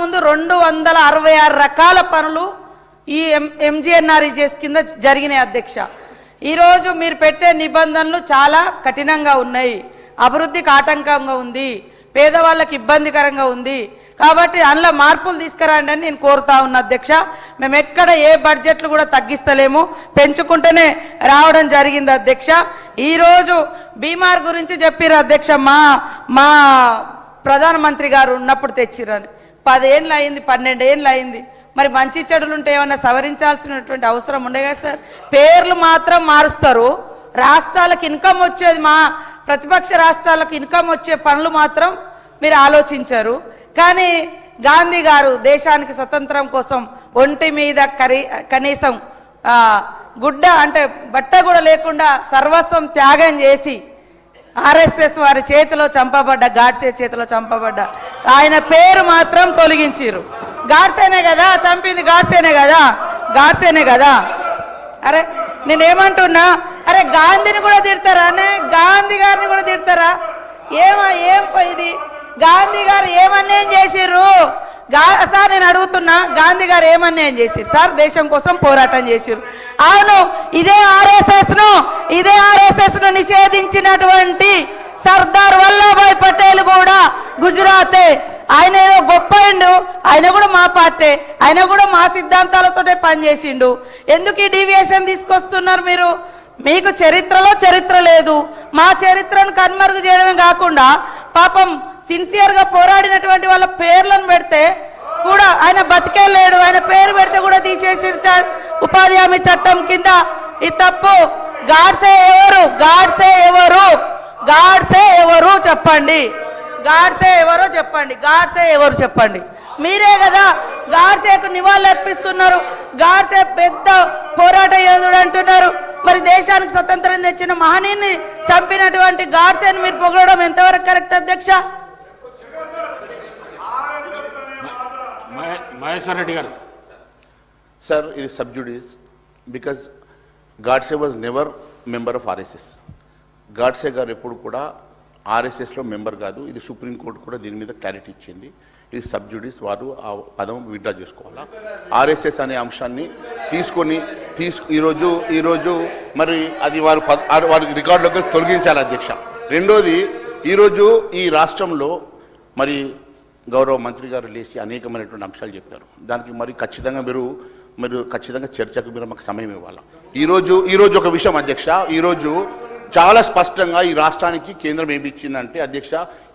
ముందు 266 రకాల పనులు ఈ ఎంజీఎన్ఆర్ఈజీఎస్ కింద జరిగినాయి అధ్యక్ష. ఈరోజు మీరు పెట్టే నిబంధనలు చాలా కఠినంగా ఉన్నాయి, అభివృద్ధికి ఆటంకంగా ఉంది, పేదవాళ్ళకి ఇబ్బందికరంగా ఉంది. కాబట్టి అందులో మార్పులు తీసుకురండి అని నేను కోరుతా ఉన్నా అధ్యక్ష. మేము ఎక్కడ ఏ బడ్జెట్లు కూడా తగ్గిస్తలేము, పెంచుకుంటూనే రావడం జరిగింది అధ్యక్ష. ఈరోజు బీమార్ గురించి చెప్పారు అధ్యక్ష. మా ప్రధానమంత్రి గారు ఉన్నప్పుడు తెచ్చిరని 10 ఏళ్ళు అయింది, 12 ఏళ్ళు అయింది. మరి మంచి చెడులు ఉంటే ఏమన్నా సవరించాల్సినటువంటి అవసరం ఉండే కదా సార్. పేర్లు మాత్రం మారుస్తారు, రాష్ట్రాలకు ఇన్కమ్ వచ్చేది, మా ప్రతిపక్ష రాష్ట్రాలకు ఇన్కమ్ వచ్చే పనులు మాత్రం మీరు ఆలోచించారు. కానీ గాంధీ గారు దేశానికి స్వతంత్రం కోసం ఒంటి మీద కనీసం గుడ్డ అంటే బట్ట కూడా లేకుండా సర్వస్వం త్యాగం చేసి ఆర్ఎస్ఎస్ వారి చేతిలో చంపబడ్డ, గాడ్సే చేతిలో చంపబడ్డ ఆయన పేరు మాత్రం తొలగించారు. గాడ్సేనే కదా చంపింది, గాడ్సేనే కదా, గాడ్సేనే కదా. అరే నేనేమంటున్నా, అరే గాంధీని కూడా తిడతారా అనే, గాంధీ గారిని కూడా తిడతారా? ఏం ఇది గాంధీ గారు ఏమన్యాయం చేసిర్రు సార్? నేను అడుగుతున్నా, గాంధీ గారు ఏమన్యాయం చేసిర్రు సార్? దేశం కోసం పోరాటం చేసిర్రు. అవును, ఇదే ఆర్ఎస్ఎస్ ను నిషేధించినటువంటి సర్దార్ వల్లభాయ్ పటేల్ కూడా గుజరాతే. ఆయన ఏదో గొప్పండు, ఆయన కూడా మా పార్టీ, ఆయన కూడా మా సిద్ధాంతాలతోటే పనిచేసిండు. ఎందుకు ఈ డీవియేషన్ తీసుకొస్తున్నారు మీరు? మీకు చరిత్రలో చరిత్ర లేదు, మా చరిత్రను కన్మరుగు చేయడమే కాకుండా పాపం సిన్సియర్గా పోరాడినటువంటి వాళ్ళ పేర్లను పెడితే కూడా ఆయన బతికే లేడు, ఆయన పేరు పెడితే కూడా తీసేసి ఉపాధి హామీ చట్టం కింద. ఇది తప్పు. గాడ్సే ఎవరు? గాడ్సే ఎవరు? గాడ్సే ఎవరు చెప్పండి? గాడ్సే ఎవరో చెప్పండి, గాడ్సే ఎవరు చెప్పండి? మీరే కదా గాడ్సేకు నివాళులు అర్పిస్తున్నారు. గాడ్సే పెద్ద పోరాట యోధుడు అంటున్నారు. మరి దేశానికి స్వతంత్రం తెచ్చిన మహనీయుని చంపినటువంటి గాడ్సేని మీరు పొగడడం ఎంతవరకు కరెక్ట్ అధ్యక్ష? మహేశ్వర్ రెడ్డి గారు. Sir, it is sub judice because Godse was never member of RSS. Godse గారు ఎప్పుడు కూడా ఆర్ఎస్ఎస్లో మెంబర్ కాదు. ఇది సుప్రీంకోర్టు కూడా దీని మీద క్లారిటీ ఇచ్చింది. ఇది సబ్ జుడిస్, వారు ఆ పదం విత్డ్రా చేసుకోవాలా. ఆర్ఎస్ఎస్ అనే అంశాన్ని ఈరోజు మరి అది వారి రికార్డులోకి తొలగించాలి అధ్యక్ష. రెండోది, ఈరోజు ఈ రాష్ట్రంలో మరి గౌరవ మంత్రి గారు లేచి అనేకమైనటువంటి అంశాలు చెప్పారు. దానికి మరి ఖచ్చితంగా చర్చకు మీరు మాకు సమయం ఇవ్వాలి. ఈరోజు ఒక విషయం అధ్యక్ష, ఈరోజు చాలా స్పష్టంగా ఈ రాష్ట్రానికి కేంద్రం ఏమి ఇచ్చిందంటే అధ్యక్ష,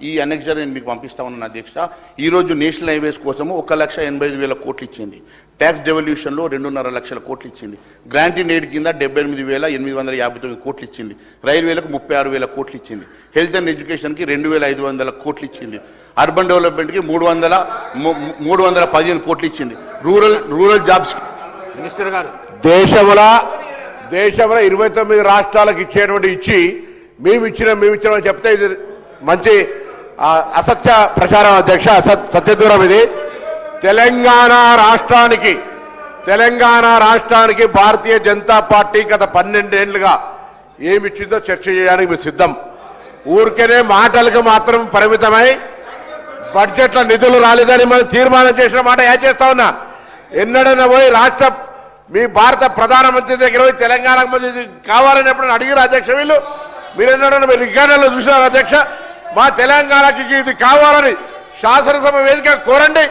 ఈ అనెక్జర్ నేను మీకు పంపిస్తా ఉన్నాను అధ్యక్ష. ఈరోజు నేషనల్ హైవేస్ కోసము 1,85,000 కోట్లు ఇచ్చింది. ట్యాక్స్ డెవల్యూషన్లో 2.5 లక్షల కోట్లు ఇచ్చింది. గ్రాంట్ ఇన్ ఎయిడ్ కింద 78,859 కోట్లు ఇచ్చింది. రైల్వేలకు 36,000 కోట్లు ఇచ్చింది. హెల్త్ అండ్ ఎడ్యుకేషన్కి 2,500 కోట్లు ఇచ్చింది. అర్బన్ డెవలప్మెంట్కి 315 కోట్లు ఇచ్చింది. రూరల్ జాబ్స్ మినిస్టర్ గారు, దేశంలో 29 రాష్ట్రాలకు ఇచ్చి మేము ఇచ్చిన చెప్తే ఇది మంచి అసత్య ప్రచారం అధ్యక్ష, సత్యదూరం ఇది. తెలంగాణ రాష్ట్రానికి భారతీయ జనతా పార్టీ గత 12 ఏళ్లుగా ఏమిచ్చిందో చర్చ చేయడానికి మేము సిద్ధం. ఊరికేనే మాటలకు మాత్రం పరిమితమై బడ్జెట్లో నిధులు రాలేదని మనం తీర్మానం చేసిన మాట చేస్తా ఉన్నా. ఎన్నడైనా పోయి మీ భారత ప్రధానమంత్రి దగ్గర పోయి తెలంగాణకు మంది కావాలని ఎప్పుడైనా అడిగిన అధ్యక్ష వీళ్ళు? మీరు ఎన్నడన్నా మీరు రికార్డుల్లో చూసినారు అధ్యక్ష? మా తెలంగాణకి ఇది కావాలని శాసనసభ వేదిక కోరండి.